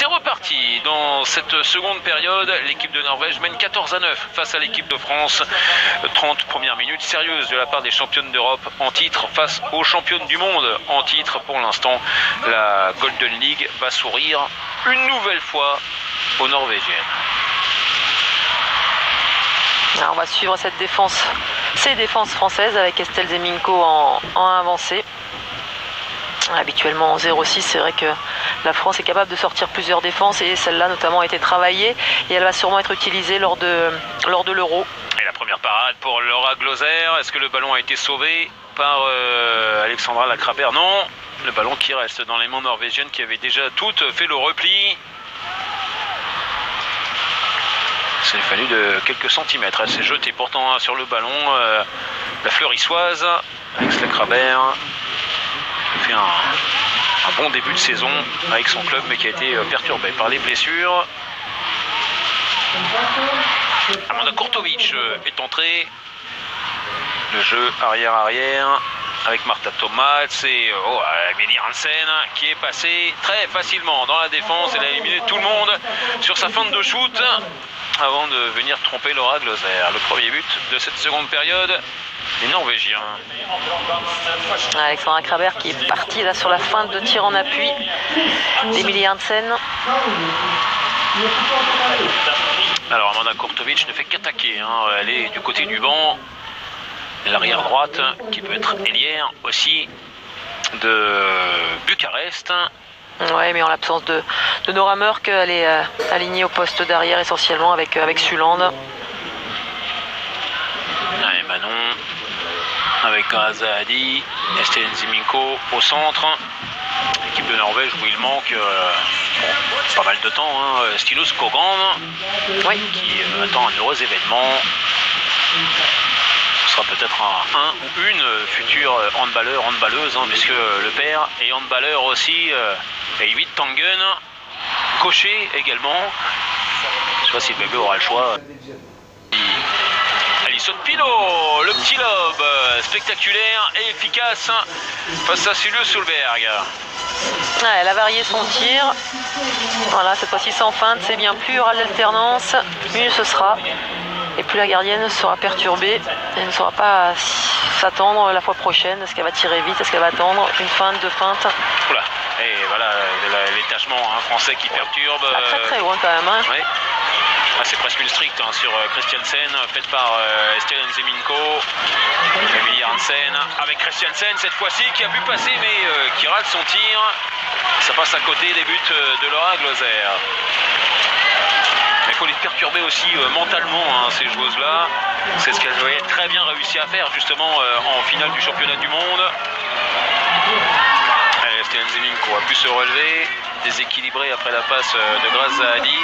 C'est reparti dans cette seconde période. L'équipe de Norvège mène 14-9 face à l'équipe de France. 30 premières minutes sérieuses de la part des championnes d'Europe en titre face aux championnes du monde en titre. Pour l'instant, la Golden League va sourire une nouvelle fois aux Norvégiennes. Alors on va suivre cette défense, ces défenses françaises avec Estelle Zeminko en avancée. Habituellement en 0-6, c'est vrai que la France est capable de sortir plusieurs défenses et celle-là notamment a été travaillée et elle va sûrement être utilisée lors de l'Euro. Et la première parade pour Laura Gloser. Est-ce que le ballon a été sauvé par Alexandra Lacrabert? Non, le ballon qui reste dans les mains norvégiennes qui avaient déjà toutes fait le repli. Il a fallu de quelques centimètres. Elle s'est jetée pourtant sur le ballon. La fleurissoise, Alex Lacrabert, fait un bon début de saison avec son club, mais qui a été perturbé par les blessures. Amanda Kurtovic est entrée. Le jeu arrière-arrière avec Marta Thomas et Amélie Hansen qui est passée très facilement dans la défense. Elle a éliminé tout le monde sur sa feinte de shoot avant de venir tromper Laura Gloser. Le premier but de cette seconde période, les Norvégiens. Alexandra Lacrabert qui est partie là sur la feinte de tir en appui d'Emilie Hansen. Alors Amanda Kurtovic ne fait qu'attaquer, elle est du côté du banc. L'arrière droite qui peut être ailière aussi de Bucarest. Ouais, mais en l'absence de Nora Mørk, elle est alignée au poste d'arrière essentiellement avec Suland. Allez, Manon avec Grazahadi, Estelle Zeminko au centre. L'équipe de Norvège où il manque pas mal de temps, Stinus Skogran, oui, qui attend un heureux événement. Ce sera peut-être un ou une future handballeuse, puisque le père est handballeur aussi, Eivind Tangen, cocher également. Je sais pas si le bébé aura le choix. Alison Pino, le petit lob, spectaculaire et efficace face à Sully Solberg. Elle a varié son tir. Voilà, cette fois-ci sans feinte, c'est bien. Plus il y aura de l'alternance, mieux ce sera. Et plus la gardienne sera perturbée, elle ne saura pas s'attendre la fois prochaine. Est-ce qu'elle va tirer vite? Est-ce qu'elle va attendre une feinte, deux feintes? Oula. Et voilà l'étachement français qui perturbe. Très loin quand même. Oui. C'est presque une stricte sur Christiansen, faite par Estelle Zeminko. Emilie Hansen avec Christiansen cette fois-ci qui a pu passer mais qui rate son tir. Ça passe à côté des buts de Laura Gloser. Il faut les perturber aussi mentalement, ces joueuses-là. C'est ce qu'elles avaient très bien réussi à faire justement en finale du championnat du monde. Estelle Zeminko a pu se relever, déséquilibré après la passe de Grazahadi.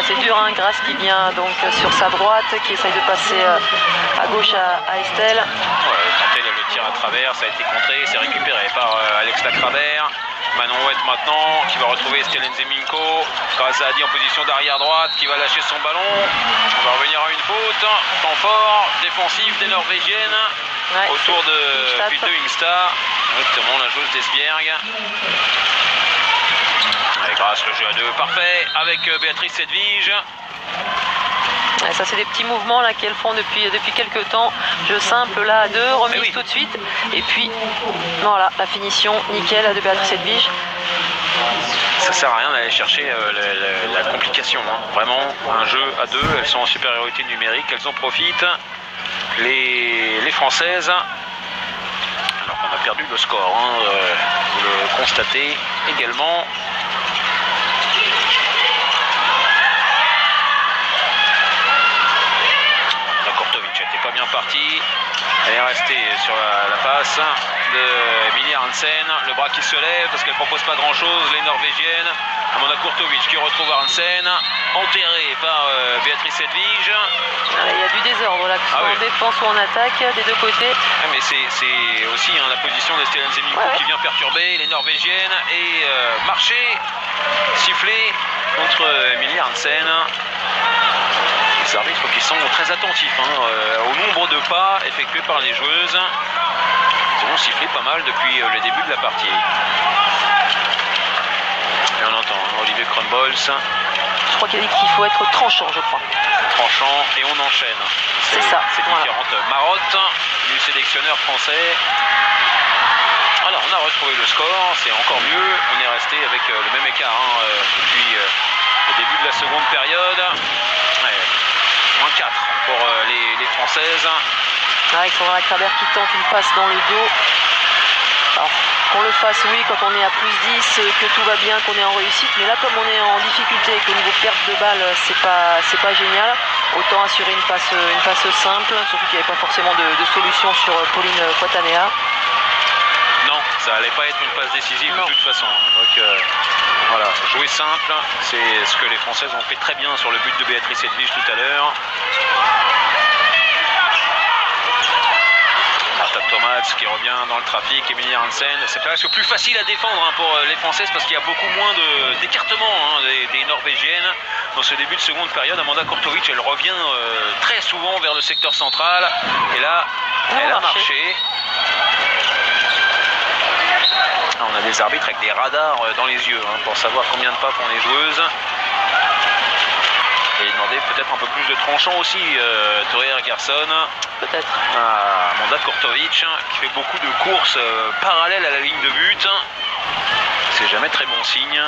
C'est dur, Grace qui vient donc sur sa droite, qui essaye de passer à gauche à Estelle. Tenter le tir à travers, ça a été contré, c'est récupéré par Alex Lacrabert. Manon Ouette maintenant, qui va retrouver Estelle Zeminko. Grazahadi en position d'arrière droite, qui va lâcher son ballon. On va revenir à une faute. Temps fort, défensif des Norvégiennes. Ouais, autour de Pite Wingstad. Exactement, la joueuse d'Esbjerg. Et grâce le jeu à deux, parfait, avec Béatrice Edvige. Ouais, ça c'est des petits mouvements là qu'elles font depuis quelques temps. Jeu simple là à deux, remise tout de suite. Et puis voilà, la finition nickel de Béatrice Edvige. Ça sert à rien d'aller chercher la complication. Vraiment, un jeu à deux, elles sont en supériorité numérique, elles en profitent. Les Françaises, alors qu'on a perdu le score, vous le constatez également. Pas bien partie, elle est restée sur la passe de Emilie Hansen, le bras qui se lève parce qu'elle ne propose pas grand chose, les Norvégiennes. Amanda Kurtovic qui retrouve Hansen, enterrée par Béatrice Edvige. Il y a du désordre là, que ce soit en défense ou en attaque des deux côtés. Mais c'est aussi la position d'Estelle Zeminko qui vient perturber les Norvégiennes et marcher, siffler contre Emilie Hansen. Les arbitres qui sont très attentifs au nombre de pas effectués par les joueuses. Ils ont sifflé pas mal depuis le début de la partie. Et on entend Olivier Kronbols. Je crois qu'il a dit qu'il faut être tranchant, je crois. Tranchant et on enchaîne. C'est ça. C'est différentes marottes du sélectionneur français. Voilà, on a retrouvé le score, c'est encore mieux. On est resté avec le même écart depuis le début de la seconde période. Ouais, moins 4 pour les Françaises. Avec Sandra Krabert qui tente une passe dans le dos. Alors, qu'on le fasse, oui, quand on est à plus 10, que tout va bien, qu'on est en réussite. Mais là, comme on est en difficulté et qu'au niveau perte de balle, c'est pas génial, autant assurer une passe simple, surtout qu'il n'y avait pas forcément de solution sur Pauline Cotanea. Non, ça allait pas être une passe décisive de toute façon. Donc voilà, jouer simple, c'est ce que les Françaises ont fait très bien sur le but de Béatrice Edwige tout à l'heure. Martha Thomas qui revient dans le trafic, Emilie Hansen. C'est presque plus facile à défendre pour les Françaises parce qu'il y a beaucoup moins d'écartement des Norvégiennes. Dans ce début de seconde période, Amanda Kurtovic, elle revient très souvent vers le secteur central. Et là, elle a marché. On a des arbitres avec des radars dans les yeux pour savoir combien de pas font les joueuses. Et demander peut-être un peu plus de tranchant aussi, Torier Garson. Peut-être. Amanda Kurtovic qui fait beaucoup de courses parallèles à la ligne de but. C'est jamais très bon signe.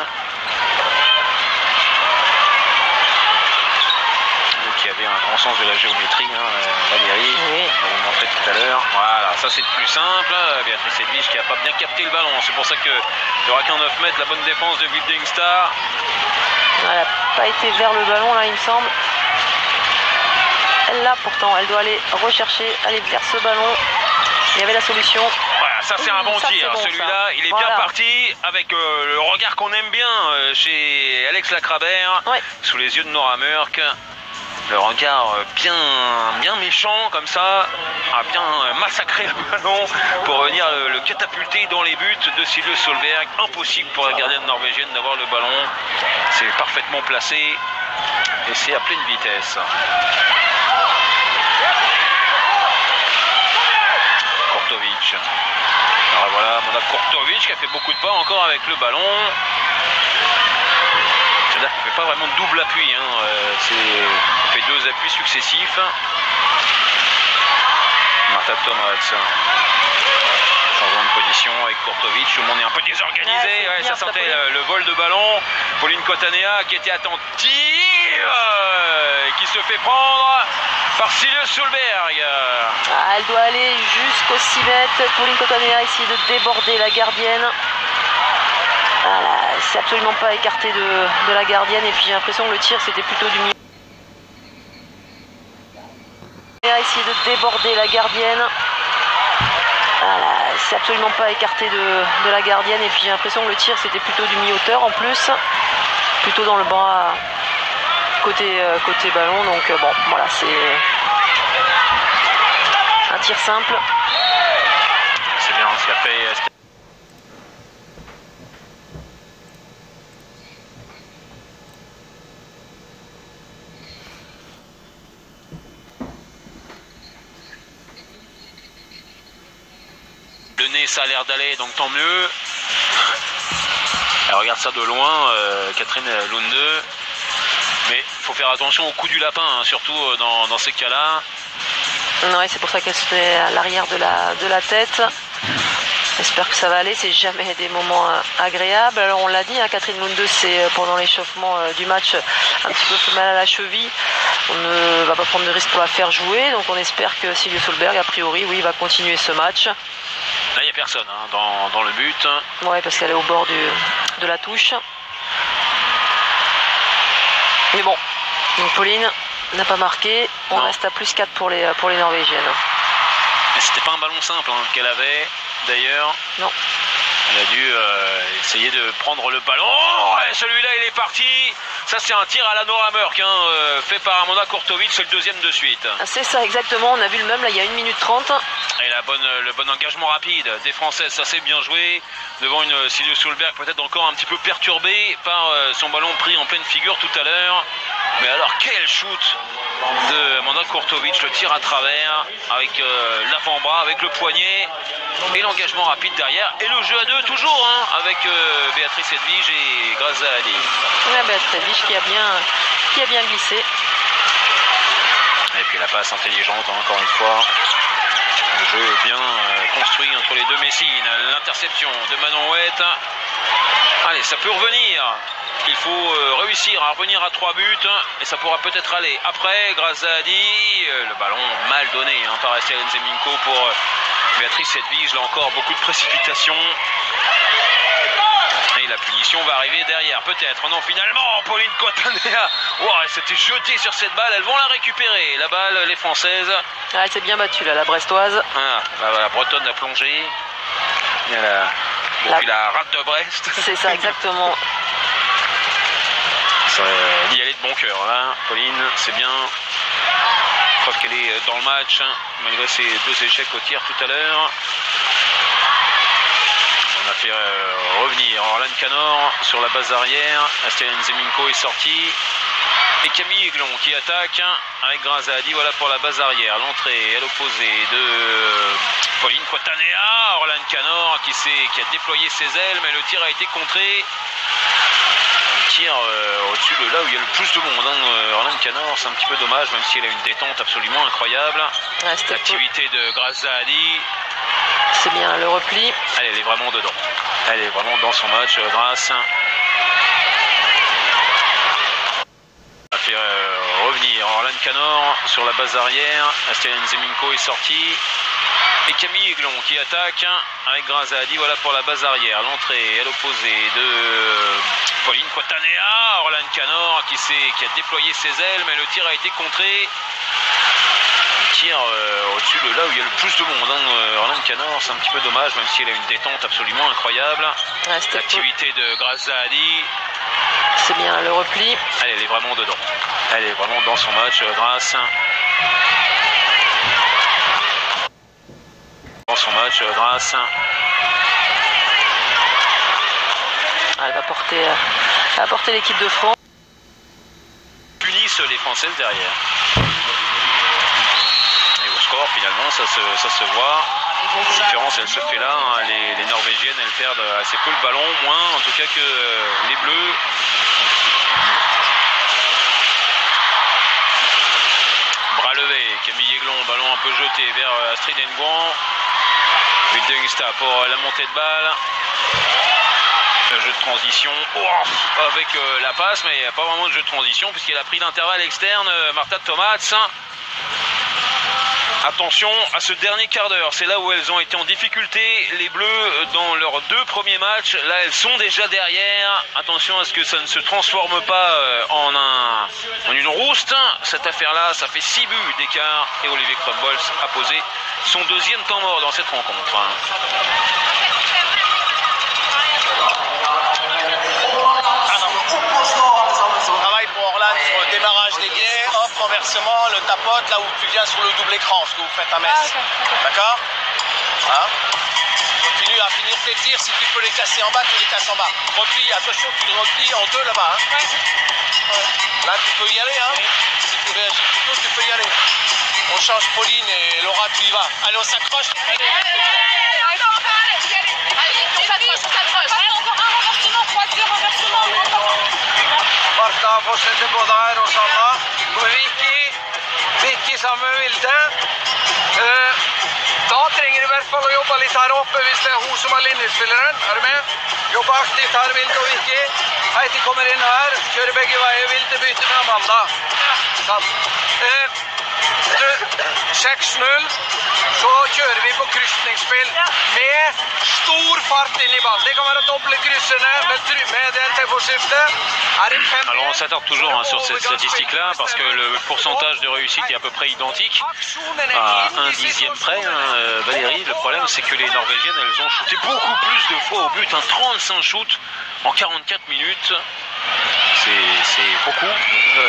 Donc il y avait un grand sens de la géométrie, Valérie, oui. On l'a montré tout à l'heure. Voilà, ça c'est plus simple. Béatrice Edwige qui n'a pas bien capté le ballon. C'est pour ça qu'il n'y aura qu'un 9 mètres, la bonne défense de Building Star. Elle n'a pas été vers le ballon là, il me semble. Elle l'a pourtant, elle doit aller rechercher, aller vers ce ballon. Il y avait la solution. Voilà, ça c'est un bon tir. Bon, celui-là, il est bien parti avec le regard qu'on aime bien chez Alex Lacrabert, sous les yeux de Nora Murk. Le regard bien méchant comme ça, a bien massacré le ballon pour venir le catapulter dans les buts de Silje Solberg. Impossible pour la gardienne norvégienne d'avoir le ballon. C'est parfaitement placé et c'est à pleine vitesse. Kurtovic. Alors voilà, Amanda Kurtovic qui a fait beaucoup de pas encore avec le ballon. C'est-à-dire qu'il ne fait pas vraiment de double appui. Il fait 2 appuis successifs. Martha Thomas. Changement de position avec Kurtovic. Tout le monde est un peu désorganisé. Ça sentait le vol de ballon. Pauline Cotanea qui était attentive. Qui se fait prendre par Silje Solberg. Elle doit aller jusqu'au 6 mètres. Pauline Cotanea essaye de déborder la gardienne. Voilà, elle s'est absolument pas écartée de la gardienne. Et puis j'ai l'impression que le tir c'était plutôt du milieu. Elle a essayé de déborder la gardienne. Voilà, elle s'est absolument pas écartée de la gardienne. Et puis j'ai l'impression que le tir c'était plutôt du mi-hauteur en plus. Plutôt dans le bras côté ballon. Donc bon, voilà, c'est un tir simple. C'est bien, ce qu'a fait. Le nez, ça a l'air d'aller, donc tant mieux. Elle regarde ça de loin, Catherine Lunde. Mais il faut faire attention au coup du lapin, surtout dans ces cas-là. Ouais, c'est pour ça qu'elle se fait à l'arrière de la tête. J'espère que ça va aller, c'est jamais des moments agréables. Alors on l'a dit, Catherine Lunde, c'est pendant l'échauffement du match un petit peu fait mal à la cheville. On ne va pas prendre de risque pour la faire jouer, donc on espère que Silje Solberg, a priori, oui, va continuer ce match. Là, il n'y a personne dans le but. Ouais, parce qu'elle est au bord de la touche. Mais bon, donc Pauline n'a pas marqué. On reste à plus 4 pour les Norvégiennes. C'était pas un ballon simple qu'elle avait, d'ailleurs. Non. Elle a dû essayer de prendre le ballon. Oh, celui-là, il est parti. Ça, c'est un tir à la Nora Murk, fait par Amanda Kurtovic. C'est le deuxième de suite. C'est ça, exactement. On a vu le même, là, il y a 1 minute 30. Et là, le bon engagement rapide des Françaises, ça c'est bien joué. Devant une Silje Solberg peut-être encore un petit peu perturbée par son ballon pris en pleine figure tout à l'heure. Mais alors quel shoot de Amanda Kurtovic, le tir à travers avec l'avant-bras, avec le poignet et l'engagement rapide derrière. Et le jeu à deux toujours hein, avec Béatrice Edvige et Grace Zahadi. Ouais, Béatrice Edvige qui a bien glissé. Et puis la passe intelligente hein, encore une fois. Le jeu bien construit entre les deux Messines. L'interception de Manon Huet. Allez, ça peut revenir. Il faut réussir à revenir à 3 buts. Et ça pourra peut-être aller. Après, Grace Zahadi, le ballon mal donné hein, par Estelle Zeminko pour Béatrice Edvige. Là encore, beaucoup de précipitation. Et la punition va arriver derrière, peut-être. Non, finalement, Pauline Cotanea. Wow, elle s'était jetée sur cette balle. Elles vont la récupérer. La balle, les Françaises. Ah, elle s'est bien battue, là, la Brestoise. Ah, la Bretonne a plongé. Il y a depuis la rate de Brest. C'est ça, exactement. d'y aller de bon cœur, là. Pauline, c'est bien. Preuve qu'elle est dans le match, hein, malgré ses 2 échecs au tir tout à l'heure. On a fait revenir Orlane Canor sur la base arrière. Astérienne Zeminko est sortie. Et Camille Aiglon qui attaque avec Grace Zahadi. Voilà pour la base arrière. L'entrée à l'opposé de Pauline Cotanea. Orlane Canor qui a déployé ses ailes, mais le tir a été contré. Un tir au-dessus de là où il y a le plus de monde. Hein. Orlane Canor, c'est un petit peu dommage, même si elle a une détente absolument incroyable. Ouais, l'activité de Grace Zahadi. C'est bien le repli. Elle est vraiment dedans. Elle est vraiment dans son match, Grace. On a fait revenir Orlane Canor sur la base arrière. Astérienne Zeminko est sortie. Et Camille Aiglon qui attaque avec Grace Zahadi. Voilà pour la base arrière. L'entrée à l'opposé de Pauline Cotanea. Orlane Canor qui a déployé ses ailes, mais le tir a été contré. Tir au-dessus de là où il y a le plus de monde. Hein. Orlane Canor, c'est un petit peu dommage, même si elle a une détente absolument incroyable. Ouais, l'activité de Grace Zahadi. C'est bien le repli. Elle est vraiment dedans. Elle est vraiment dans son match, Grace. Dans son match, Grace. Elle va porter l'équipe de France. Punissent les Françaises derrière. Score, finalement, ça se voit. La différence, elle se fait là. Hein. Les Norvégiennes, elles perdent assez peu le ballon, moins en tout cas que les Bleus. Bras levé, Camille Aiglon, ballon un peu jeté vers Astrid Nguyen. Wildingstad pour la montée de balle. Le jeu de transition avec la passe, mais il n'y a pas vraiment de jeu de transition puisqu'elle a pris l'intervalle externe, Marta Thomas. Attention à ce dernier quart d'heure, c'est là où elles ont été en difficulté, les Bleus, dans leurs 2 premiers matchs. Là, elles sont déjà derrière. Attention à ce que ça ne se transforme pas en une rouste. Cette affaire-là, ça fait 6 buts d'écart. Et Olivier Krumbolz a posé son 2e temps mort dans cette rencontre. Travail pour Orlane sur le démarrage dévié, hop, renversement, le tapote, là où tu viens sur le double écran, ce que vous faites à Metz. D'accord? Hein? Continue à finir tes tirs, si tu peux les casser en bas, tu les casses en bas. Replie, attention, tu les replies en 2 là-bas. Hein? Là, tu peux y aller, hein? Si tu réagis plus tôt, tu peux y aller. On change Pauline et Laura, tu y vas. Allez, on s'accroche. Marta fortsetter både her og Sanna. Og Vicky sammen med Vilde. Da trenger du i hvert fall å jobbe litt her oppe hvis det er hun som er linjespilleren. Er du med? Jobbe aktivt her, Vilde og Vicky. Heidi kommer inn her, kjører begge veier. Vilde bytter med Amanda. Sånn. 6-0, så kjører vi på kryssningsspill med stor fart inn i ballen. Det kan være doble krysserne med det temposkiftet. Alors on s'attarde toujours hein, sur cette statistique-là parce que le pourcentage de réussite est à peu près identique à 1/10 près. Hein, Valérie, le problème c'est que les Norvégiennes, elles ont shooté beaucoup plus de fois au but, hein, 35 shoots en 44 minutes. C'est beaucoup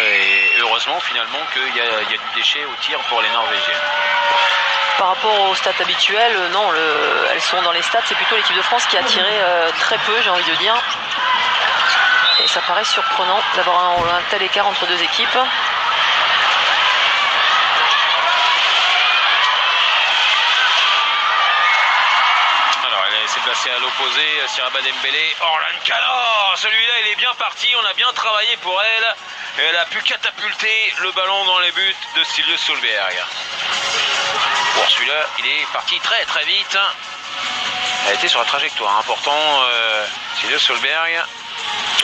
et heureusement finalement qu'il y a du déchet au tir pour les Norvégiennes. par rapport aux stats habituelles, non, elles sont dans les stats, c'est plutôt l'équipe de France qui a tiré très peu, j'ai envie de dire. Et ça paraît surprenant d'avoir un tel écart entre deux équipes. C'est placé à l'opposé, Siraba Dembélé, Orlan Kano, celui-là il est bien parti, on a bien travaillé pour elle, et elle a pu catapulter le ballon dans les buts de Silje Solberg. Bon, celui-là il est parti très très vite, elle a été sur la trajectoire, important, Silje Solberg.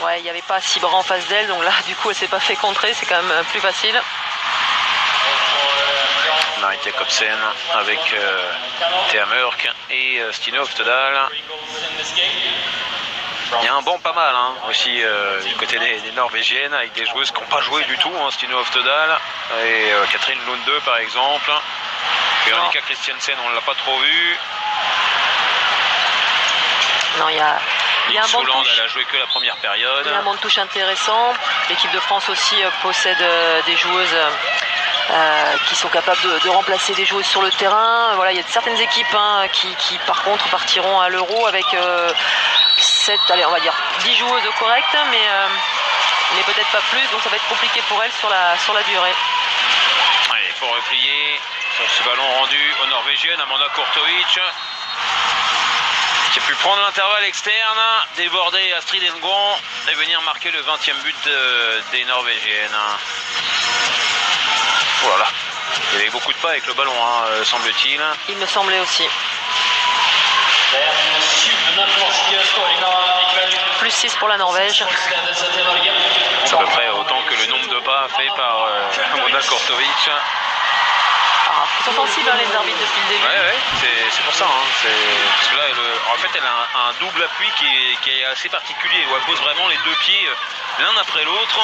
Ouais, il n'y avait pas 6 bras en face d'elle, donc là du coup elle s'est pas fait contrer, c'est quand même plus facile. Marit Jacobsen avec Thea Mørk et Stine Oftedal. Il y a un banc pas mal hein, aussi du côté des Norvégiennes avec des joueuses qui n'ont pas joué du tout, hein, Stine Oftedal et Catherine Lunde par exemple. Veronica Christiansen, on ne l'a pas trop vu. Non, il y a un banc de touche. Elle a joué que la première période. Il y a un banc de touche intéressant. L'équipe de France aussi possède des joueuses qui sont capables de remplacer des joueuses sur le terrain. Voilà, il y a certaines équipes hein, qui par contre partiront à l'Euro avec 10 joueuses correctes, mais peut-être pas plus, donc ça va être compliqué pour elles sur la durée. Ouais, il faut replier sur ce ballon rendu aux Norvégiennes, Amanda Kurtovic qui a pu prendre l'intervalle externe, déborder Astrid Engon et venir marquer le 20e but des Norvégiennes. Oh là là, il y avait beaucoup de pas avec le ballon, hein, semble-t-il. Il me semblait aussi. Plus 6 pour la Norvège. C'est à peu près autant que le nombre de pas fait par Amanda Kurtovic. Ils sont sensibles hein, les arbitres depuis le début. Ouais, c'est pour ça. Hein, parce que là, en fait, elle a un double appui qui est assez particulier, où elle pose vraiment les deux pieds l'un après l'autre.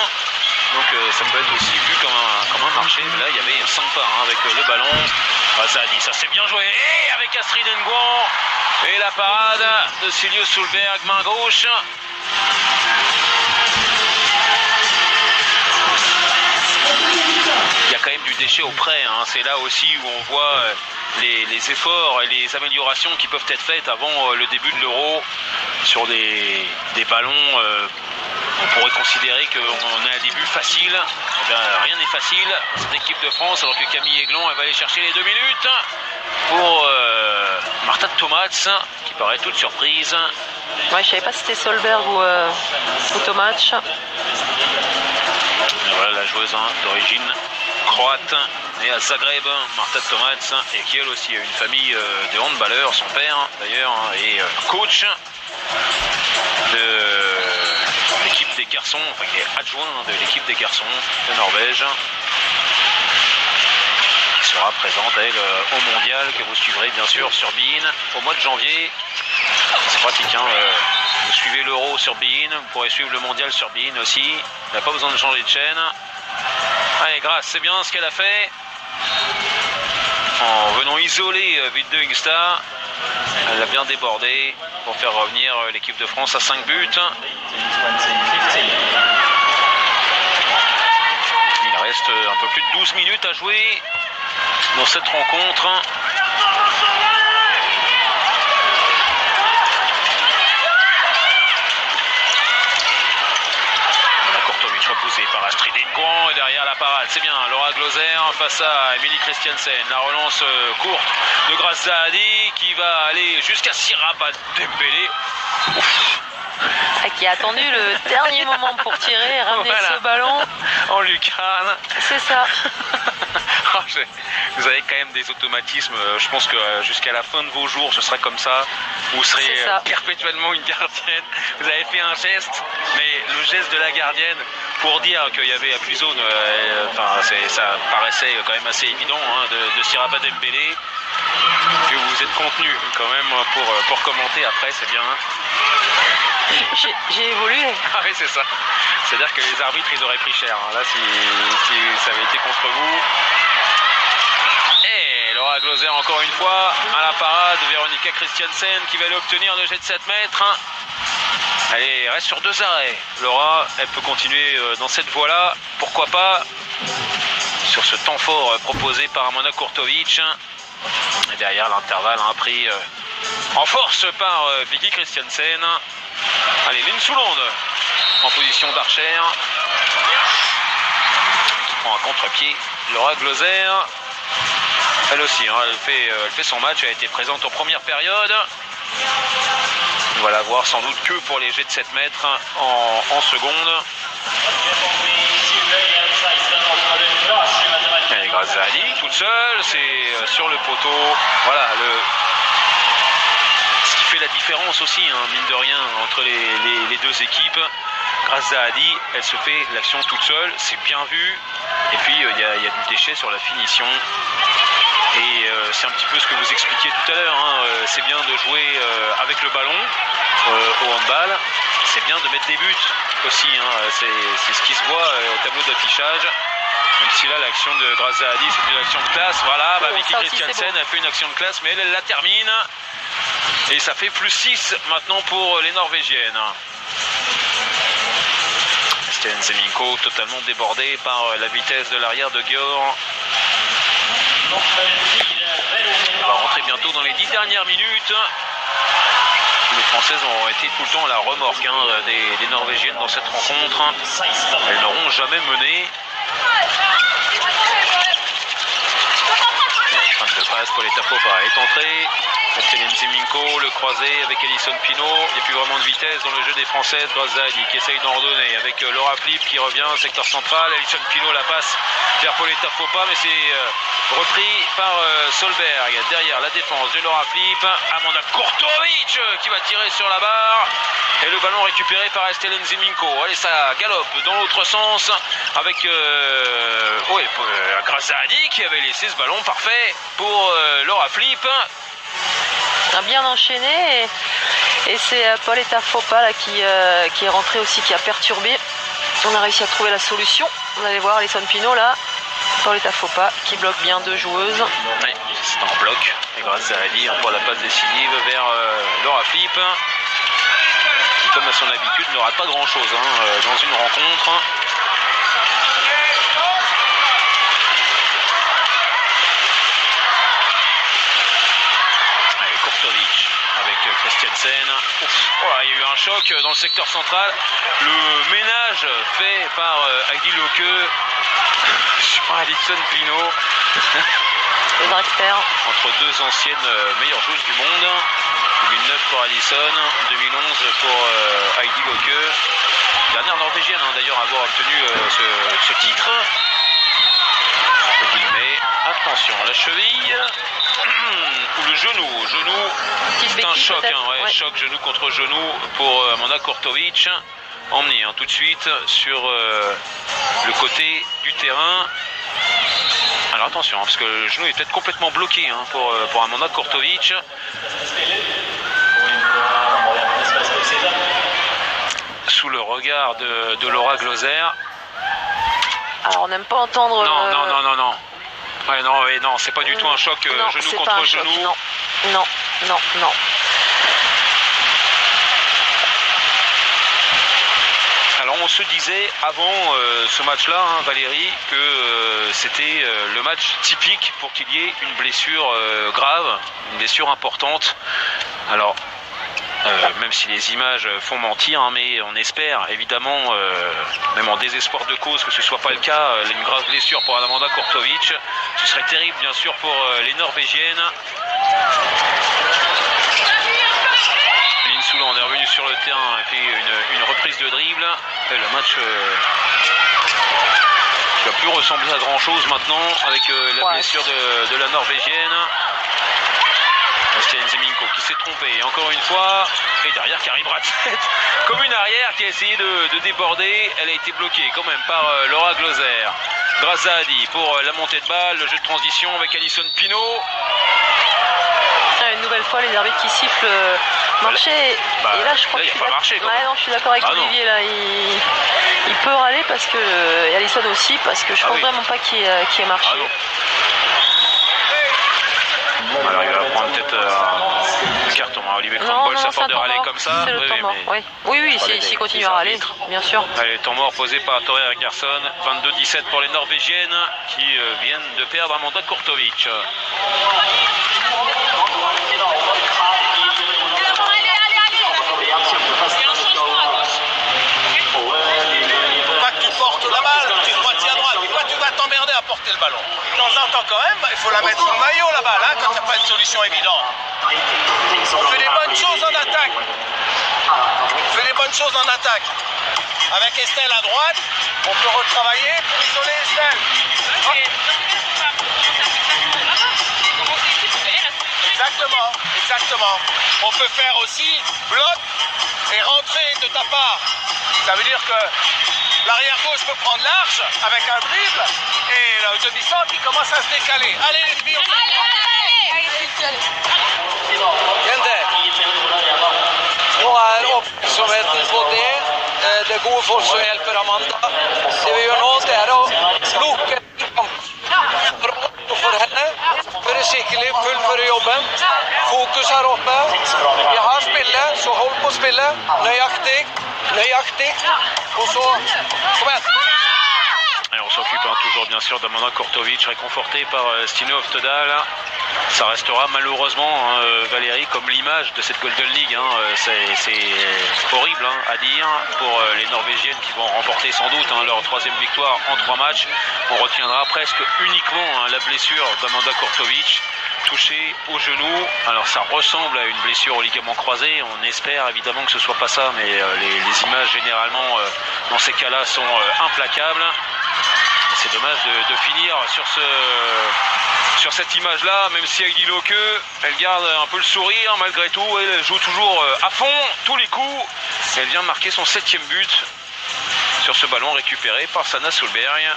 Donc ça peut être aussi vu comme un marché. Mais là, il y avait 5 pas hein, avec le ballon. Razadi, ça s'est bien joué. Et avec Astrid Engon. Et la parade de Silje Solberg, main gauche. Il y a quand même du déchet auprès, hein. C'est là aussi où on voit les efforts et les améliorations qui peuvent être faites avant le début de l'Euro sur des ballons. On pourrait considérer qu'on a un début facile. Eh bien, rien n'est facile pour cette équipe de France, alors que Camille Aiglon elle va aller chercher les 2 minutes pour Marta Thomas, qui paraît toute surprise. Ouais, je savais pas si c'était Solberg ou Tomac. Voilà la joueuse hein, d'origine croate, née à Zagreb, Marta Tomac, et qui elle aussi a une famille de handballeurs, son père d'ailleurs, hein, et coach de l'équipe des garçons, enfin qui est adjoint de l'équipe des garçons de Norvège, qui sera présente elle au mondial que vous suivrez bien sûr sur beIN au mois de janvier. C'est pratique, hein, vous suivez l'Euro sur beIN, vous pourrez suivre le mondial sur beIN aussi, il n'a pas besoin de changer de chaîne. Allez, Grace, c'est bien ce qu'elle a fait en venant isoler Vilde Hungstad. Elle l'a bien débordé pour faire revenir l'équipe de France à 5 buts. Il reste un peu plus de 12 minutes à jouer dans cette rencontre. Kurtovic repoussé par Astrid Engon et derrière la parade, c'est bien Laura Gloser face à Emilie Christiansen. La relance courte de Grace Zahadi qui va aller jusqu'à Siraba Dembélé. Qui a attendu le dernier moment pour tirer et ramener ce ballon en lucarne. C'est ça. Vous avez quand même des automatismes. Je pense que jusqu'à la fin de vos jours, ce sera comme ça. Vous serez perpétuellement une gardienne. Vous avez fait un geste, mais le geste de la gardienne pour dire qu'il y avait appui zone, ça paraissait quand même assez évident hein, de Siraba Dembélé. Que vous vous êtes contenu quand même pour commenter après, c'est bien. J'ai évolué. Ah oui, c'est ça. C'est-à-dire que les arbitres, ils auraient pris cher. Hein. Là, si ça avait été contre vous. Et Laura Gloser, encore une fois, à la parade. Veronica Christiansen qui va l'obtenir de jet de 7 mètres. Allez, reste sur 2 arrêts. Laura, elle peut continuer dans cette voie-là. Pourquoi pas sur ce temps fort proposé par Amanda Kurtovic. Et derrière l'intervalle pris en force par Vicky Christiansen. Allez, Lynn Souland en position d'archer. Qui prend un contre-pied. Laura Gloser. Elle aussi, elle fait son match. Elle a été présente en première période. On va la voir sans doute que pour les jets de 7 mètres en seconde. Et Graziani toute seule, c'est sur le poteau. Voilà, ce qui fait la différence aussi, mine de rien, entre les deux équipes. Graziani, elle se fait l'action toute seule, c'est bien vu. Et puis il y a du déchet sur la finition. Et c'est un petit peu ce que vous expliquiez tout à l'heure. C'est bien de jouer avec le ballon au handball. C'est bien de mettre des buts aussi. C'est ce qui se voit au tableau d'affichage. Même si là, l'action de Graziani, c'est une action de classe. Voilà, Vicky Christiansen a fait une action de classe, mais elle la termine. Et ça fait plus 6 maintenant pour les Norvégiennes. Sten Zeminko totalement débordé par la vitesse de l'arrière de Gior. On va rentrer bientôt dans les 10 dernières minutes. Les Françaises ont été tout le temps à la remorque des Norvégiennes dans cette rencontre. Elles n'auront jamais mené. De passe pour les Tafopa est entrée. Sten Zeminko, le croisé avec Alison Pinault. Il n'y a plus vraiment de vitesse dans le jeu des Françaises. Graziani qui essaye d'en redonner avec Laura Flip qui revient au secteur central. Alison Pinault la passe vers Pauletta Fopa, mais c'est repris par Solberg. Derrière la défense de Laura Flip. Amanda Kurtovic qui va tirer sur la barre. Et le ballon récupéré par Sten Zeminko. Allez, ça galope dans l'autre sens avec Graziani qui avait laissé ce ballon parfait pour Laura Flip. A bien enchaîné et c'est Pauletta Fopa là, qui est rentré aussi, qui a perturbé. On a réussi à trouver la solution. Vous allez voir Alison Pinault là, Pauletta Fopa qui bloque bien deux joueuses. Oui, c'est en bloc. Et Graziani envoie la passe décisive vers Laura Flip, qui comme à son habitude ne rate pas grand chose dans une rencontre. Avec Christiansen. Il y a eu un choc dans le secteur central. Le ménage fait par Heidi Locke sur Alison Pinault. Entre deux anciennes meilleures joueuses du monde. 2009 pour Alison, 2011 pour Heidi Locke. Dernière norvégienne d'ailleurs à avoir obtenu ce titre. Mais attention, la cheville ou le genou. C'est un choc, choc genou contre genou pour Amanda Kurtovic. Emmené tout de suite sur le côté du terrain. Alors attention, parce que le genou est peut-être complètement bloqué pour Amanda Kurtovic. Sous le regard de Laura Gloser. Alors on n'aime pas entendre... Non. Non, c'est pas du tout un choc genou contre genou. Non. Alors on se disait avant ce match-là, Valérie, que c'était le match typique pour qu'il y ait une blessure grave, une blessure importante. Alors, même si les images font mentir, mais on espère évidemment, même en désespoir de cause, que ce ne soit pas le cas. Une grave blessure pour Amanda Kurtovic, ce serait terrible bien sûr pour les Norvégiennes. Lynn Souland est revenue sur le terrain et fait une reprise de dribble. Et le match qui va plus ressembler à grand chose maintenant avec la blessure de la Norvégienne. Sten Zeminko qui s'est trompé encore une fois, et derrière Carrie Bradsett comme une arrière qui a essayé de déborder. Elle a été bloquée quand même par Laura Gloser. Graziani pour la montée de balle, le jeu de transition avec Alison Pinault. Une nouvelle fois les arbitres qui sifflent marcher. Et là je crois que je suis d'accord avec Olivier là, il peut râler parce que et Alison aussi, parce que je pense vraiment pas qu'il ait marché. Alors il va prendre peut-être un carton. Olivier Crumble, ça force de râler comme ça. C'est le temps mort, oui. Oui, s'il continue à râler, bien sûr. Allez, temps mort posé par Tori Garson. 22-17 pour les Norvégiennes qui viennent de perdre Amanda Kurtovic. La balle, tu droitier à droite, toi tu vas t'emmerder à porter le ballon. De temps en temps quand même, il faut la mettre sous le maillot la balle, hein, quand il n'y a pas de solution évidente. On fait des bonnes choses en attaque. On fait des bonnes choses en attaque. Avec Estelle à droite, on peut retravailler pour isoler Estelle. Exactement. On peut faire aussi bloc et rentrer de ta part. Ça veut dire que l'arrière gauche peut prendre l'arche avec un dribble et le demi-centre qui commence à se décaler. Allez les filles, on fait... Nå oppmerksomheten på det. Det er gode folk som hjelper Amanda. Det vi gjør nå, det er å lukke for henne. Føre skikkelig, fullføre jobben. Fokus her oppe. Vi har spillet, så hold på spillet. Nøyaktig. Og så, kom igjen. Et on s'occupe toujours bien sûr d'Amanda Kurtovic, réconfortée par Stine Oftedal. Ça restera malheureusement, Valérie, comme l'image de cette Golden League. C'est horrible à dire pour les Norvégiennes qui vont remporter sans doute leur troisième victoire en 3 matchs. On retiendra presque uniquement la blessure d'Amanda Kurtovic, touchée au genou. Alors ça ressemble à une blessure au ligament croisé. On espère évidemment que ce soit pas ça, mais les images généralement dans ces cas-là sont implacables. C'est dommage de finir sur cette image-là, même si Heidi Loke, elle garde un peu le sourire malgré tout. Elle joue toujours à fond, tous les coups. Elle vient de marquer son 7e but sur ce ballon récupéré par Sanna Solberg.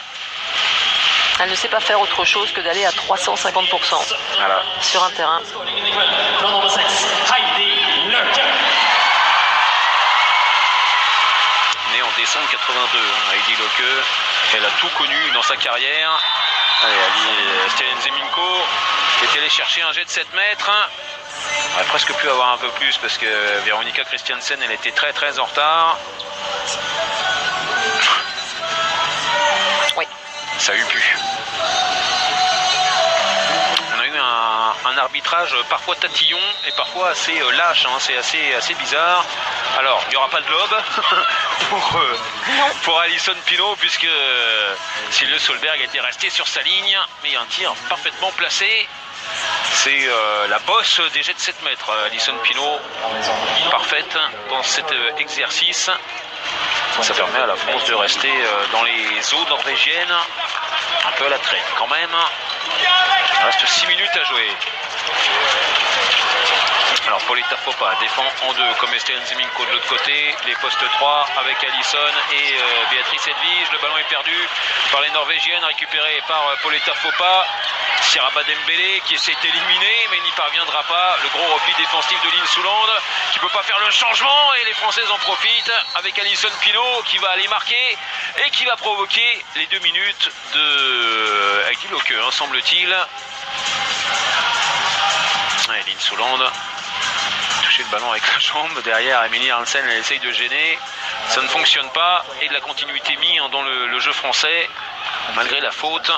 Elle ne sait pas faire autre chose que d'aller à 350% voilà. Sur un terrain. Née en décembre 82, Heidi Loke. Elle a tout connu dans sa carrière. Allez, Stellen Zeminko qui est allé chercher un jet de 7 mètres. On aurait presque pu avoir un peu plus parce que Veronica Christiansen, elle était très en retard. Oui. Ça a eu pu. On a eu un arbitrage parfois tatillon et parfois assez lâche, c'est assez bizarre. Alors, il n'y aura pas de lob pour Alison Pinault puisque Silje Solberg était resté sur sa ligne, mais il y a un tir parfaitement placé. C'est la bosse des jets de 7 mètres, Alison Pinault, parfaite dans cet exercice. Ça permet à la France de rester dans les eaux norvégiennes, un peu à la traîne quand même. Il reste 6 minutes à jouer. Alors Pauletta Fopa défend en 2 comme Estelle Zeminko de l'autre côté, les postes 3 avec Alison et Béatrice Edvige. Le ballon est perdu par les Norvégiennes, récupéré par Pauletta Fopa. Siraba Dembélé qui essaie d'éliminer mais n'y parviendra pas. Le gros repli défensif de Lynn Souland qui ne peut pas faire le changement et les Françaises en profitent avec Alison Pinault qui va aller marquer et qui va provoquer les 2 minutes de Heidi Loke, semble-t-il. Lynn Souland toucher le ballon avec la jambe. Derrière, Emilie Hansen, elle essaye de gêner. Ça ne fonctionne pas. Et de la continuité mise dans le jeu français, malgré la faute.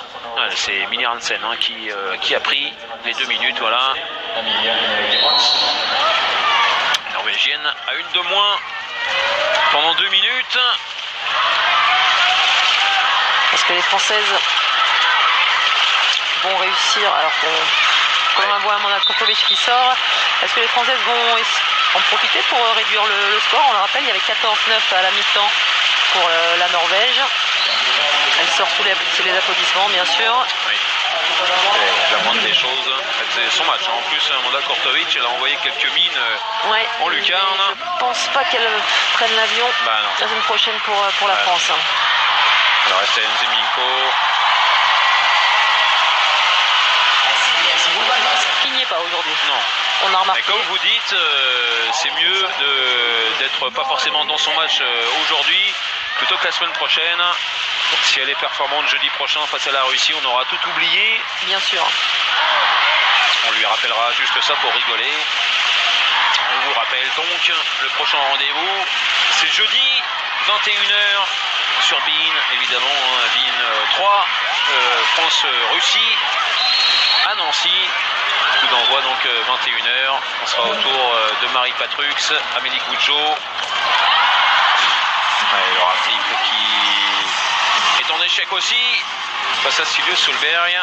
C'est Emilie Hansen qui a pris les 2 minutes. Voilà. La Norvégienne a une de moins pendant 2 minutes. Est-ce que les Françaises vont réussir, alors qu'on voit Amanda Kurtovic qui sort, est-ce que les Françaises vont en profiter pour réduire le score? On le rappelle, il y avait 14-9 à la mi-temps pour la Norvège. Elle sort sous les applaudissements, bien sûr. Oui. La moindre des choses, elle faisait son match. En plus, Amanda Kurtovic, elle a envoyé quelques mines en lucarne. Je ne pense pas qu'elle prenne l'avion la semaine prochaine pour la France. Alors, Estelle Zeminko. Qui n'y est pas aujourd'hui. Non. On a remarqué. Mais comme vous dites, c'est mieux d'être pas forcément dans son match aujourd'hui plutôt que la semaine prochaine. Si elle est performante jeudi prochain face à la Russie, on aura tout oublié. Bien sûr. On lui rappellera juste ça pour rigoler. On vous rappelle donc le prochain rendez-vous, c'est jeudi 21h sur BeIN, évidemment, hein, BeIN 3, France-Russie à Nancy. Coup d'envoi donc 21h. On sera autour de Marie Patrux, Amélie Goujo. Ouais, Laura Flip qui est en échec aussi face à Silius Solberg.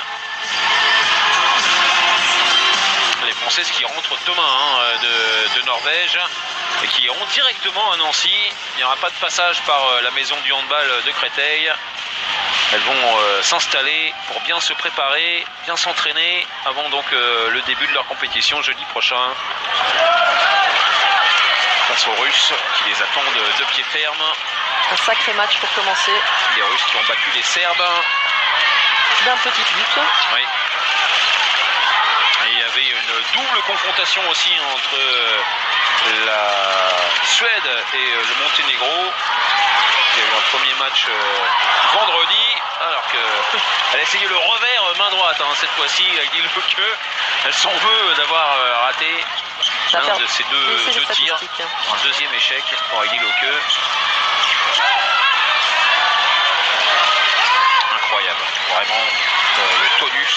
Les Françaises qui rentrent demain de Norvège et qui iront directement à Nancy. Il n'y aura pas de passage par la maison du handball de Créteil. Elles vont s'installer pour bien se préparer, bien s'entraîner avant donc le début de leur compétition jeudi prochain. Face aux Russes qui les attendent de pied ferme. Un sacré match pour commencer. Les Russes qui ont battu les Serbes. D'un petit but. Oui. Et il y avait une double confrontation aussi entre la Suède et le Monténégro. Il y a eu un premier match vendredi, alors qu'elle a essayé le revers main droite cette fois-ci avec Heidi Loke. Elle s'en veut d'avoir raté l'un de ces deux tirs. Un deuxième échec pour Heidi Loke. Incroyable, vraiment le tonus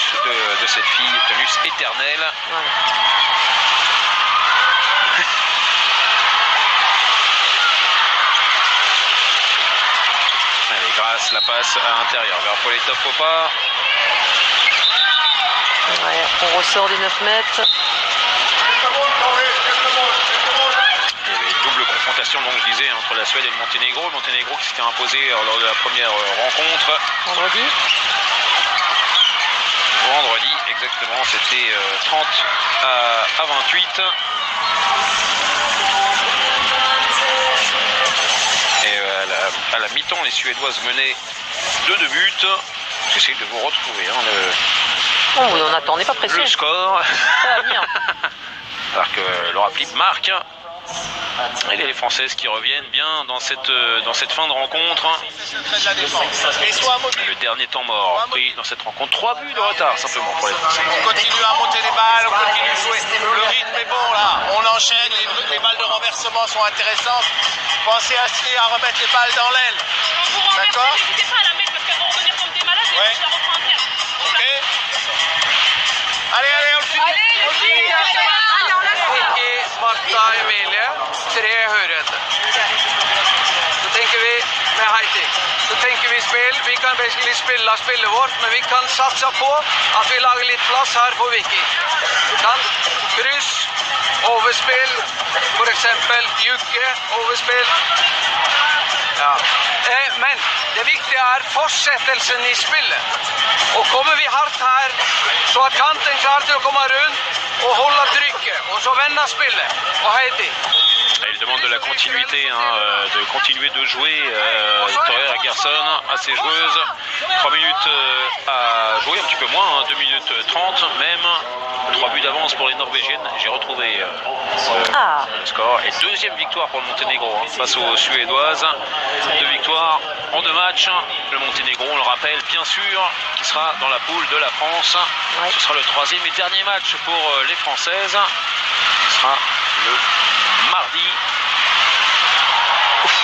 de cette fille, tonus éternel. Ouais. Allez, Grasse la passe à l'intérieur vers Pauletta Popa. Ouais, on ressort des 9 mètres. Il y avait une double confrontation, donc je disais, entre la Suède et le Monténégro. Le Monténégro qui s'était imposé lors de la première rencontre. Vendredi, exactement, c'était 30 à 28. Et à la mi-temps, les Suédoises menaient 2 buts. J'essaie de vous retrouver On n'attendait pas pressé. le score. Ça va venir. Alors que Laura Flip marque. Et les Françaises qui reviennent bien dans cette fin de rencontre. Le dernier temps mort pris dans cette rencontre. 3 buts de retard simplement pour les Français. On continue à monter les balles, on continue de jouer. Le rythme est bon là, on enchaîne, les balles de renversement sont intéressantes. Pensez à remettre les balles dans l'aile. D'accord? N'hésitez pas à la mettre parce qu'elles vont revenir comme des malades et Ouais. je la reprends en terre. Ok? Allez, on le finit. Vicky, Marta, Emilie, 3 høyreheter. Så tenker vi med Heidi. Så tenker vi spill. Vi kan basically spille spillet vårt, men vi kan satse på at vi lager litt plass her for Vicky. Vi kan kryss, overspill, for eksempel Jukke, overspill. Ja. Men det viktige er fortsettelsen i spillet. Og kommer vi hardt her, så er kanten klar til å komme rundt og holde trykket, og så vende spillet. Og Heidi. Elle demande de la continuité, de continuer de jouer. Victoria Gerson à ses joueuses. 3 minutes à jouer, un petit peu moins, 2 minutes 30 même. 3 buts d'avance pour les Norvégiennes. J'ai retrouvé le score. Et deuxième victoire pour le Monténégro face aux Suédoises. 2 victoires en 2 matchs. Le Monténégro, on le rappelle, bien sûr, qui sera dans la poule de la France. Ouais. Ce sera le 3e et dernier match pour les Françaises. Ce sera le mardi. Ouf.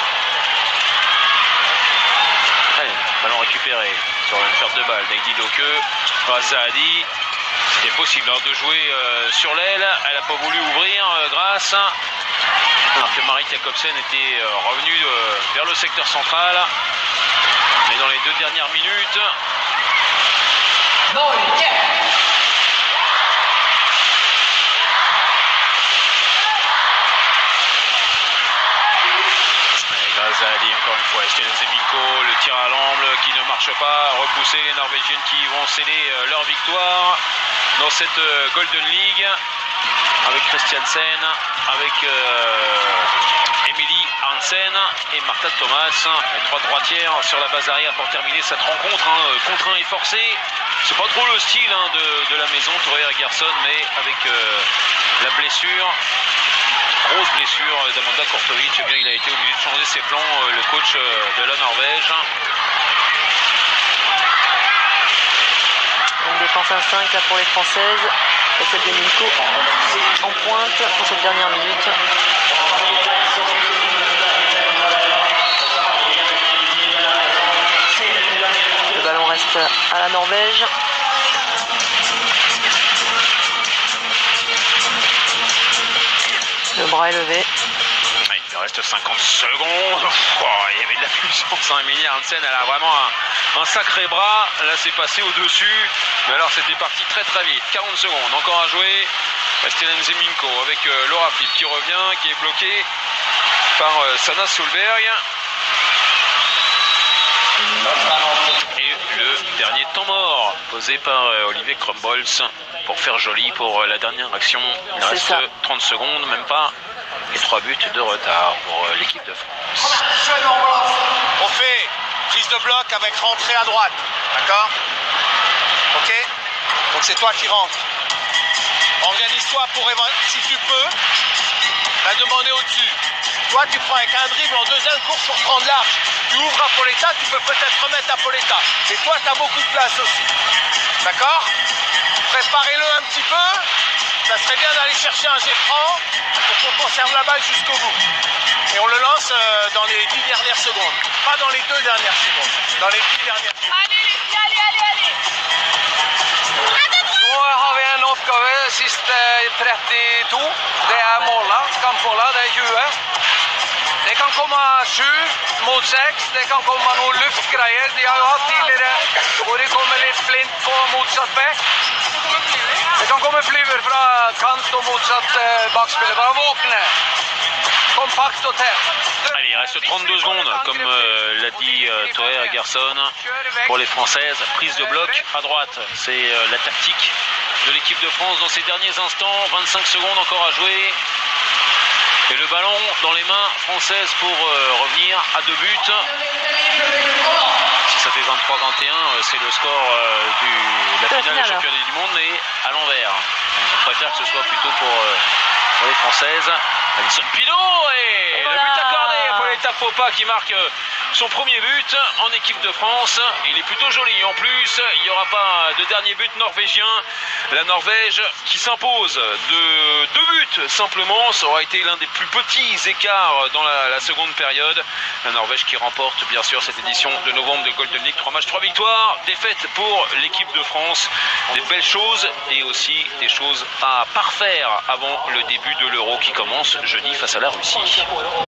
Allez, ballon récupéré sur une perte de balle d'Heidi Loke. Grâce à Adi, c'était possible de jouer sur l'aile. Elle n'a pas voulu ouvrir grâce. Alors que Marit Jacobsen était revenue vers le secteur central. Mais dans les 2 dernières minutes, Zahadi encore une fois, Estelle Zemiko, le tir à l'angle qui ne marche pas, repousser les Norvégiennes qui vont sceller leur victoire dans cette Golden League avec Christiansen, avec Emily Hansen et Martha Thomas, les 3 droitières sur la base arrière pour terminer cette rencontre, contraint et forcé. C'est pas trop le style de la maison, Torreira Gerson, mais avec la blessure. Grosse blessure d'Amanda Kurtovic, eh bien, il a été obligé de changer ses plans, le coach de la Norvège. Une défense à 5 là pour les Françaises. Et celle de Minko en pointe pour cette dernière minute. Le ballon reste à la Norvège. Le bras est levé. Il reste 50 secondes. Oh, il y avait de la puissance. Emilie Hansen, elle a vraiment un sacré bras. Là, c'est passé au-dessus. Mais alors, c'était parti très très vite. 40 secondes encore à jouer. Stelen Zeminko avec Laura Flip qui revient, qui est bloqué par Sanna Solberg. Et le dernier temps mort posé par Olivier Krumbolz pour faire joli pour la dernière action. Il reste 30 secondes, même pas. Et 3 buts de retard pour l'équipe de France. On fait prise de bloc avec rentrée à droite. D'accord? Ok? Donc c'est toi qui rentres. Organise-toi pour, si tu peux, la demander au-dessus. Toi, tu prends avec un dribble en deuxième course pour prendre l'arche. Tu ouvres à Pauletta, tu peux peut-être remettre à Pauletta. Et toi, tu as beaucoup de place aussi. D'accord? Préparez-le un petit peu. Ça serait bien d'aller chercher un jet franc pour qu'on conserve la balle jusqu'au bout. Et on le lance dans les 10 dernières secondes. Pas dans les 2 dernières secondes. Dans les 10 dernières secondes. Allez les filles, allez. Nå har vi en oppgave siste 32. Det er måla, kampmåla, det er 20. Det kan komme 7 mot 6. Det kan komme noen luftgreier. De har jo hatt tidligere hvor de kommer litt flint på motsatt bekk. Det kan komme flyver fra kant og motsatt bakspiller. Bare våkne. Kompakt og tett. Allez, il reste 32 secondes, comme l'a dit Toer Gerson, pour les Françaises. Prise de bloc à droite, c'est la tactique de l'équipe de France dans ces derniers instants. 25 secondes encore à jouer. Et le ballon dans les mains françaises pour revenir à 2 buts. Si ça fait 23-21, c'est le score de la finale du championnat du monde, mais à l'envers. On préfère que ce soit plutôt pour les Françaises. Alison Pinault et le but accordé à Pauletta Popa qui marque son premier but en équipe de France. Il est plutôt joli. En plus, il n'y aura pas de dernier but norvégien. La Norvège qui s'impose de 2 buts simplement. Ça aura été l'un des plus petits écarts dans la seconde période. La Norvège qui remporte bien sûr cette édition de novembre de Golden League. 3 matchs, 3 victoires. Défaite pour l'équipe de France. Des belles choses et aussi des choses à parfaire avant le début de l'Euro qui commence jeudi face à la Russie.